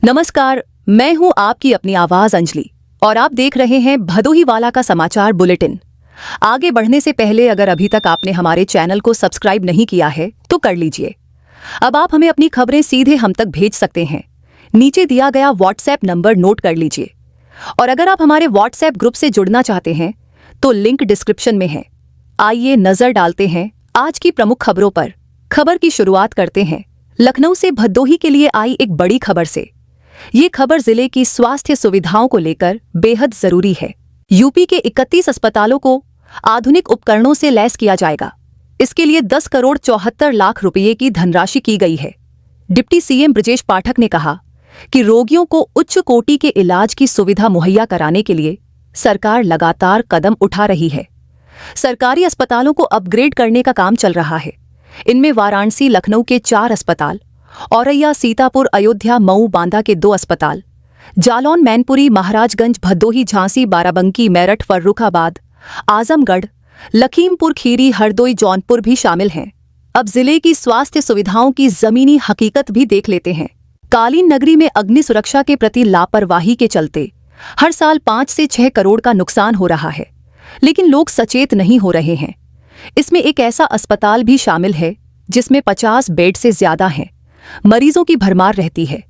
नमस्कार, मैं हूं आपकी अपनी आवाज अंजलि और आप देख रहे हैं भदोही वाला का समाचार बुलेटिन। आगे बढ़ने से पहले अगर अभी तक आपने हमारे चैनल को सब्सक्राइब नहीं किया है तो कर लीजिए। अब आप हमें अपनी खबरें सीधे हम तक भेज सकते हैं। नीचे दिया गया व्हाट्सएप नंबर नोट कर लीजिए और अगर आप हमारे व्हाट्सएप ग्रुप से जुड़ना चाहते हैं तो लिंक डिस्क्रिप्शन में है। आइए नजर डालते हैं आज की प्रमुख खबरों पर। खबर की शुरुआत करते हैं लखनऊ से भदोही के लिए आई एक बड़ी खबर से। ये खबर जिले की स्वास्थ्य सुविधाओं को लेकर बेहद जरूरी है। यूपी के 31 अस्पतालों को आधुनिक उपकरणों से लैस किया जाएगा। इसके लिए 10 करोड़ 74 लाख रुपये की धनराशि की गई है। डिप्टी सीएम ब्रजेश पाठक ने कहा कि रोगियों को उच्च कोटि के इलाज की सुविधा मुहैया कराने के लिए सरकार लगातार कदम उठा रही है। सरकारी अस्पतालों को अपग्रेड करने का काम चल रहा है। इनमें वाराणसी लखनऊ के 4 अस्पताल, औरैया सीतापुर अयोध्या मऊ बांदा के 2 अस्पताल, जालौन मैनपुरी महाराजगंज भदोही झांसी बाराबंकी मेरठ फर्रुखाबाद आजमगढ़ लखीमपुर खीरी हरदोई जौनपुर भी शामिल हैं। अब जिले की स्वास्थ्य सुविधाओं की जमीनी हकीकत भी देख लेते हैं। कालीन नगरी में अग्नि सुरक्षा के प्रति लापरवाही के चलते हर साल 5 से 6 करोड़ का नुकसान हो रहा है, लेकिन लोग सचेत नहीं हो रहे हैं। इसमें एक ऐसा अस्पताल भी शामिल है जिसमें 50 बेड से ज्यादा हैं। मरीजों की भरमार रहती है,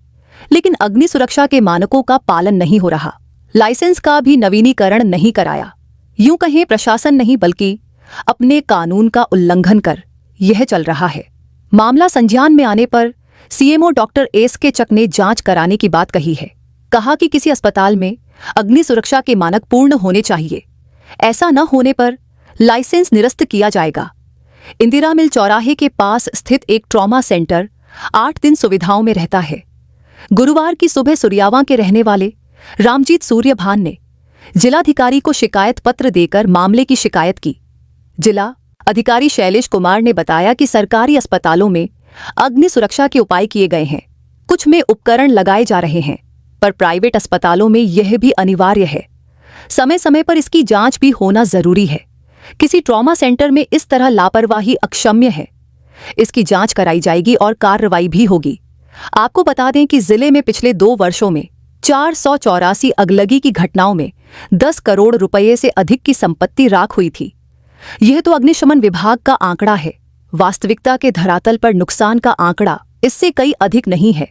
लेकिन अग्नि सुरक्षा के मानकों का पालन नहीं हो रहा। लाइसेंस का भी नवीनीकरण नहीं कराया। यूं कहें प्रशासन नहीं बल्कि अपने कानून का उल्लंघन कर यह चल रहा है। मामला संज्ञान में आने पर सीएमओ डॉक्टर एस.के. चक ने जांच कराने की बात कही है। कहा कि किसी अस्पताल में अग्नि सुरक्षा के मानक पूर्ण होने चाहिए। ऐसा न होने पर लाइसेंस निरस्त किया जाएगा। इंदिरा मिल चौराहे के पास स्थित एक ट्रॉमा सेंटर 8 दिन सुविधाओं में रहता है। गुरुवार की सुबह सुरियावां के रहने वाले रामजीत सूर्यभान ने जिलाधिकारी को शिकायत पत्र देकर मामले की शिकायत की। जिला अधिकारी शैलेश कुमार ने बताया कि सरकारी अस्पतालों में अग्नि सुरक्षा के उपाय किए गए हैं, कुछ में उपकरण लगाए जा रहे हैं, पर प्राइवेट अस्पतालों में यह भी अनिवार्य है। समय समय पर इसकी जांच भी होना जरूरी है। किसी ट्रॉमा सेंटर में इस तरह लापरवाही अक्षम्य है। इसकी जांच कराई जाएगी और कार्रवाई भी होगी। आपको बता दें कि जिले में पिछले 2 वर्षों में 484 अगलगी की घटनाओं में 10 करोड़ रुपये से अधिक की संपत्ति राख हुई थी। यह तो अग्निशमन विभाग का आंकड़ा है। वास्तविकता के धरातल पर नुकसान का आंकड़ा इससे कई अधिक नहीं है।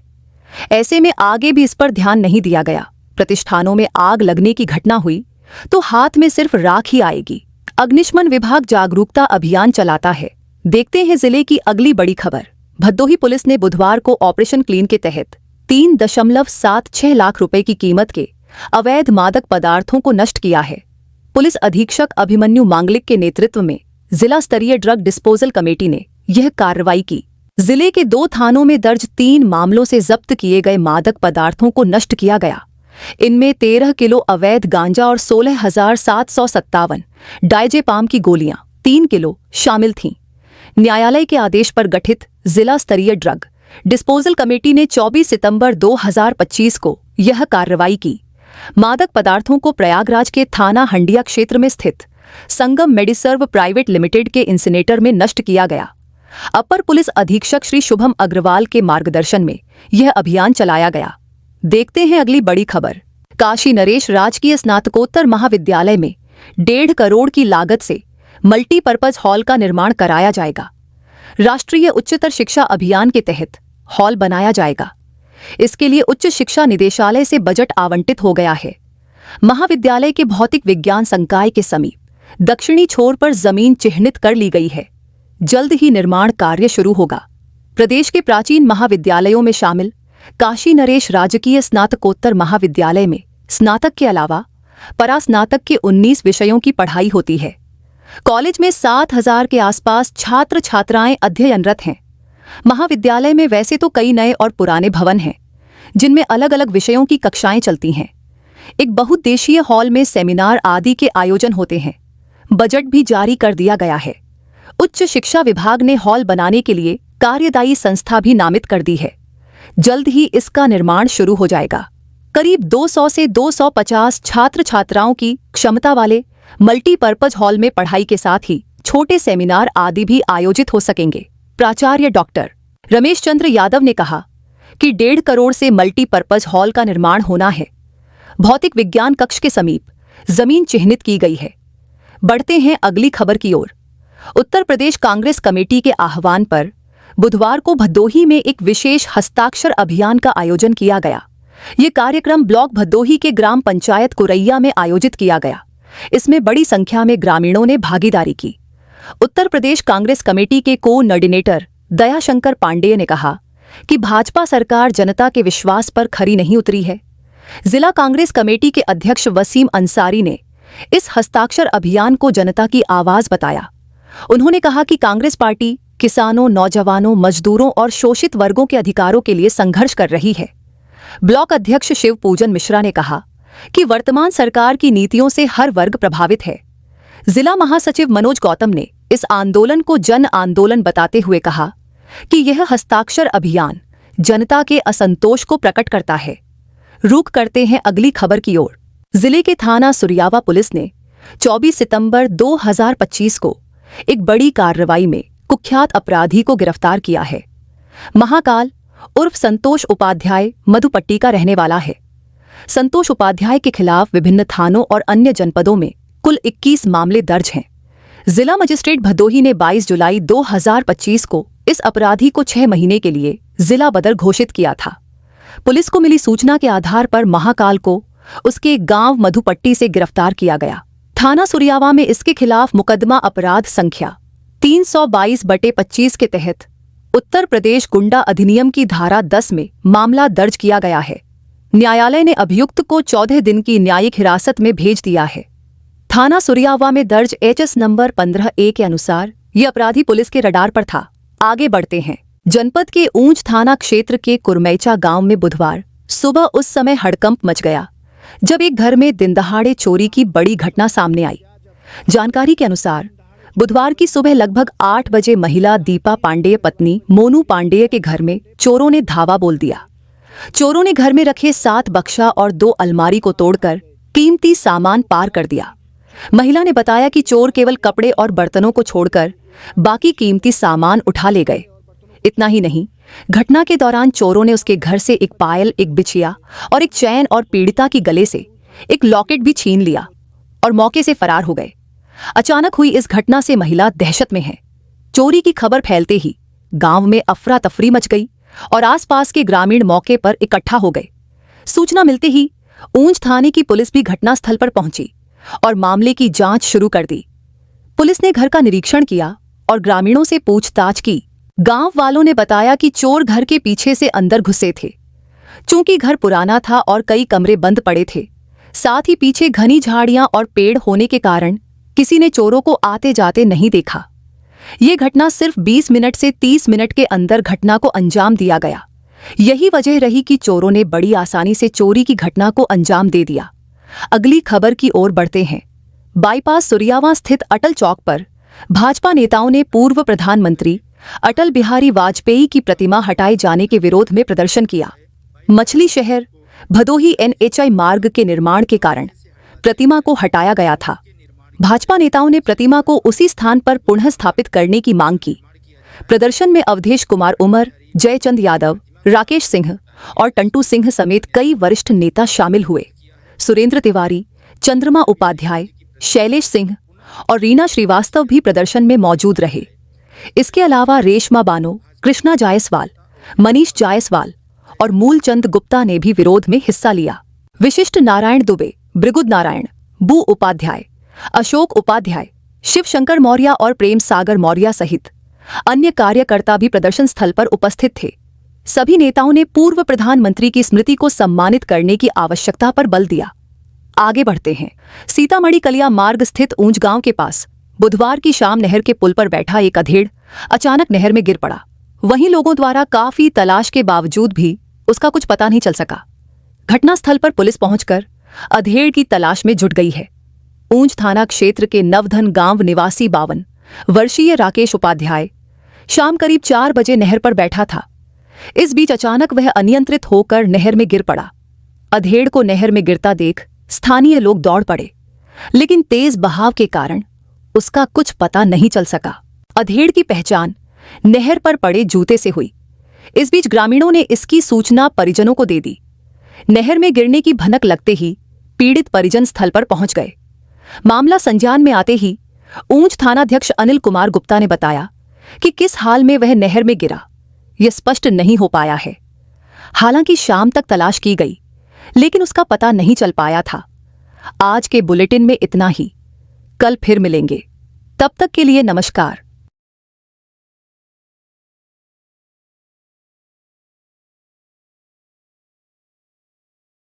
ऐसे में आगे भी इस पर ध्यान नहीं दिया गया। प्रतिष्ठानों में आग लगने की घटना हुई तो हाथ में सिर्फ राख ही आएगी। अग्निशमन विभाग जागरूकता अभियान चलाता है। देखते हैं जिले की अगली बड़ी खबर। भदोही पुलिस ने बुधवार को ऑपरेशन क्लीन के तहत 3.76 लाख रुपए की कीमत के अवैध मादक पदार्थों को नष्ट किया है। पुलिस अधीक्षक अभिमन्यु मांगलिक के नेतृत्व में जिला स्तरीय ड्रग डिस्पोजल कमेटी ने यह कार्रवाई की। जिले के 2 थानों में दर्ज 3 मामलों से जब्त किए गए मादक पदार्थों को नष्ट किया गया। इनमें 13 किलो अवैध गांजा और 16,757 डायजेपाम की गोलियां 3 किलो शामिल थीं। न्यायालय के आदेश पर गठित जिला स्तरीय ड्रग डिस्पोजल कमेटी ने 24 सितंबर 2025 को यह कार्रवाई की। मादक पदार्थों को प्रयागराज के थाना हंडिया क्षेत्र में स्थित संगम मेडिसर्व प्राइवेट लिमिटेड के इंसिनेटर में नष्ट किया गया। अपर पुलिस अधीक्षक श्री शुभम अग्रवाल के मार्गदर्शन में यह अभियान चलाया गया। देखते हैं अगली बड़ी खबर। काशी नरेश राजकीय स्नातकोत्तर महाविद्यालय में 1.5 करोड़ की लागत से मल्टीपर्पज हॉल का निर्माण कराया जाएगा। राष्ट्रीय उच्चतर शिक्षा अभियान के तहत हॉल बनाया जाएगा। इसके लिए उच्च शिक्षा निदेशालय से बजट आवंटित हो गया है। महाविद्यालय के भौतिक विज्ञान संकाय के समीप दक्षिणी छोर पर जमीन चिह्नित कर ली गई है। जल्द ही निर्माण कार्य शुरू होगा। प्रदेश के प्राचीन महाविद्यालयों में शामिल काशी नरेश राजकीय स्नातकोत्तर महाविद्यालय में स्नातक के अलावा परास्नातक के 19 विषयों की पढ़ाई होती है। कॉलेज में 7,000 के आसपास छात्र छात्राएं अध्ययनरत हैं। महाविद्यालय में वैसे तो कई नए और पुराने भवन हैं, जिनमें अलग अलग विषयों की कक्षाएं चलती हैं। एक बहुउद्देशीय हॉल में सेमिनार आदि के आयोजन होते हैं। बजट भी जारी कर दिया गया है। उच्च शिक्षा विभाग ने हॉल बनाने के लिए कार्यदायी संस्था भी नामित कर दी है। जल्द ही इसका निर्माण शुरू हो जाएगा। करीब 200 से 250 छात्र छात्राओं की क्षमता वाले मल्टीपर्पज हॉल में पढ़ाई के साथ ही छोटे सेमिनार आदि भी आयोजित हो सकेंगे। प्राचार्य डॉक्टर रमेश चंद्र यादव ने कहा कि 1.5 करोड़ से मल्टीपर्पज हॉल का निर्माण होना है। भौतिक विज्ञान कक्ष के समीप जमीन चिह्नित की गई है। बढ़ते हैं अगली खबर की ओर। उत्तर प्रदेश कांग्रेस कमेटी के आह्वान पर बुधवार को भदोही में एक विशेष हस्ताक्षर अभियान का आयोजन किया गया। ये कार्यक्रम ब्लॉक भदोही के ग्राम पंचायत कुरैया में आयोजित किया गया। इसमें बड़ी संख्या में ग्रामीणों ने भागीदारी की। उत्तर प्रदेश कांग्रेस कमेटी के कोऑर्डिनेटर दयाशंकर पांडेय ने कहा कि भाजपा सरकार जनता के विश्वास पर खरी नहीं उतरी है। जिला कांग्रेस कमेटी के अध्यक्ष वसीम अंसारी ने इस हस्ताक्षर अभियान को जनता की आवाज बताया। उन्होंने कहा कि कांग्रेस पार्टी किसानों, नौजवानों, मजदूरों और शोषित वर्गों के अधिकारों के लिए संघर्ष कर रही है। ब्लॉक अध्यक्ष शिव पूजन मिश्रा ने कहा कि वर्तमान सरकार की नीतियों से हर वर्ग प्रभावित है। जिला महासचिव मनोज गौतम ने इस आंदोलन को जन आंदोलन बताते हुए कहा कि यह हस्ताक्षर अभियान जनता के असंतोष को प्रकट करता है। रुख करते हैं अगली खबर की ओर। जिले के थाना सुरियावा पुलिस ने 24 सितंबर 2025 को एक बड़ी कार्रवाई में कुख्यात अपराधी को गिरफ्तार किया है। महाकाल उर्फ संतोष उपाध्याय मधुपट्टी का रहने वाला है। संतोष उपाध्याय के खिलाफ विभिन्न थानों और अन्य जनपदों में कुल 21 मामले दर्ज हैं। जिला मजिस्ट्रेट भदोही ने 22 जुलाई 2025 को इस अपराधी को 6 महीने के लिए जिला बदर घोषित किया था। पुलिस को मिली सूचना के आधार पर महाकाल को उसके गांव मधुपट्टी से गिरफ्तार किया गया। थाना सुरियावा में इसके खिलाफ मुकदमा अपराध संख्या 322/25 के तहत उत्तर प्रदेश गुंडा अधिनियम की धारा 10 में मामला दर्ज किया गया है। न्यायालय ने अभियुक्त को 14 दिन की न्यायिक हिरासत में भेज दिया है। थाना सुरियावा में दर्ज HS नंबर 15A के अनुसार ये अपराधी पुलिस के रडार पर था। आगे बढ़ते हैं। जनपद के ऊंच थाना क्षेत्र के कुरमैचा गांव में बुधवार सुबह उस समय हड़कंप मच गया जब एक घर में दिनदहाड़े चोरी की बड़ी घटना सामने आई। जानकारी के अनुसार बुधवार की सुबह लगभग 8 बजे महिला दीपा पांडेय पत्नी मोनू पांडेय के घर में चोरों ने धावा बोल दिया। चोरों ने घर में रखे 7 बक्सा और 2 अलमारी को तोड़कर कीमती सामान पार कर दिया। महिला ने बताया कि चोर केवल कपड़े और बर्तनों को छोड़कर बाकी कीमती सामान उठा ले गए। इतना ही नहीं, घटना के दौरान चोरों ने उसके घर से एक पायल, एक बिछिया और एक चैन और पीड़िता की गले से एक लॉकेट भी छीन लिया और मौके से फरार हो गए। अचानक हुई इस घटना से महिला दहशत में है। चोरी की खबर फैलते ही गांव में अफरा तफरी मच गई और आसपास के ग्रामीण मौके पर इकट्ठा हो गए। सूचना मिलते ही ऊंच थाने की पुलिस भी घटनास्थल पर पहुंची और मामले की जांच शुरू कर दी। पुलिस ने घर का निरीक्षण किया और ग्रामीणों से पूछताछ की। गांव वालों ने बताया कि चोर घर के पीछे से अंदर घुसे थे। चूंकि घर पुराना था और कई कमरे बंद पड़े थे, साथ ही पीछे घनी झाड़ियां और पेड़ होने के कारण किसी ने चोरों को आते जाते नहीं देखा। ये घटना सिर्फ 20 मिनट से 30 मिनट के अंदर घटना को अंजाम दिया गया। यही वजह रही कि चोरों ने बड़ी आसानी से चोरी की घटना को अंजाम दे दिया। अगली खबर की ओर बढ़ते हैं। बाईपास सुरियावा स्थित अटल चौक पर भाजपा नेताओं ने पूर्व प्रधानमंत्री अटल बिहारी वाजपेयी की प्रतिमा हटाए जाने के विरोध में प्रदर्शन किया। मछली शहर भदोही NHI मार्ग के निर्माण के कारण प्रतिमा को हटाया गया था। भाजपा नेताओं ने प्रतिमा को उसी स्थान पर पुनः स्थापित करने की मांग की। प्रदर्शन में अवधेश कुमार उमर, जयचंद यादव, राकेश सिंह और टंटू सिंह समेत कई वरिष्ठ नेता शामिल हुए। सुरेंद्र तिवारी, चंद्रमा उपाध्याय, शैलेश सिंह और रीना श्रीवास्तव भी प्रदर्शन में मौजूद रहे। इसके अलावा रेशमा बानो, कृष्णा जायसवाल, मनीष जायसवाल और मूलचंद गुप्ता ने भी विरोध में हिस्सा लिया। विशिष्ट नारायण दुबे, भृगुद नारायण, बू उपाध्याय, अशोक उपाध्याय, शिवशंकर मौर्य और प्रेम सागर मौर्य सहित अन्य कार्यकर्ता भी प्रदर्शन स्थल पर उपस्थित थे। सभी नेताओं ने पूर्व प्रधानमंत्री की स्मृति को सम्मानित करने की आवश्यकता पर बल दिया। आगे बढ़ते हैं। सीतामढ़ी कलिया मार्ग स्थित ऊंच गांव के पास बुधवार की शाम नहर के पुल पर बैठा एक अधेड़ अचानक नहर में गिर पड़ा। वहीं लोगों द्वारा काफी तलाश के बावजूद भी उसका कुछ पता नहीं चल सका। घटनास्थल पर पुलिस पहुंचकर अधेड़ की तलाश में जुट गई है। ऊंच थाना क्षेत्र के नवधन गांव निवासी 52 वर्षीय राकेश उपाध्याय शाम करीब 4 बजे नहर पर बैठा था। इस बीच अचानक वह अनियंत्रित होकर नहर में गिर पड़ा। अधेड़ को नहर में गिरता देख स्थानीय लोग दौड़ पड़े, लेकिन तेज बहाव के कारण उसका कुछ पता नहीं चल सका। अधेड़ की पहचान नहर पर पड़े जूते से हुई। इस बीच ग्रामीणों ने इसकी सूचना परिजनों को दे दी। नहर में गिरने की भनक लगते ही पीड़ित परिजन स्थल पर पहुंच गए। मामला संज्ञान में आते ही ऊंच थानाध्यक्ष अनिल कुमार गुप्ता ने बताया कि किस हाल में वह नहर में गिरा यह स्पष्ट नहीं हो पाया है। हालांकि शाम तक तलाश की गई लेकिन उसका पता नहीं चल पाया था। आज के बुलेटिन में इतना ही। कल फिर मिलेंगे, तब तक के लिए नमस्कार।